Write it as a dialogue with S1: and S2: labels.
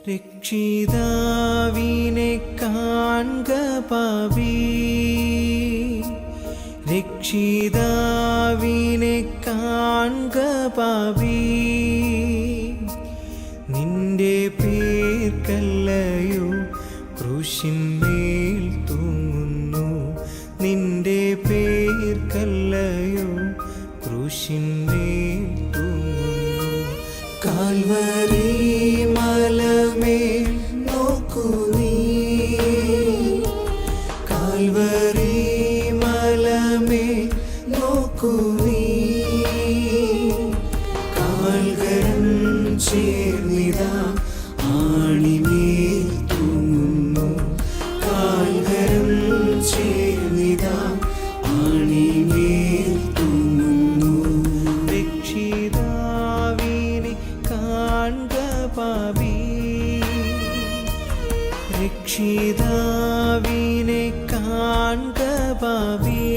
S1: രക്ഷിതാവിനെ കാൺക പാപി, രക്ഷിതാവിനെ കാൺക പാപി. നിന്റെ പേർക്കല്ലയോ ക്രൂശിന്മേൽ തൂങ്ങുന്നു, നിന്റെ പേർക്കല്ലയോ ക്രൂശിന്മേൽ തൂങ്ങുന്നു. കാൽവരി മലമേൽ നോക്കൂ നീ, കാൽവരി മലമേൽ നോക്കൂ നീ. കാൽകരം ചേർന്നിതാ ആണിമേൽ തൂങ്ങുന്നു, കാൽകരം ചേർന്നിതാ ആണിമേൽ തൂങ്ങുന്നു. രക്ഷിതാവിനെ കാൺക പാപി, രക്ഷിതാവിനെ കാൺക പാപി.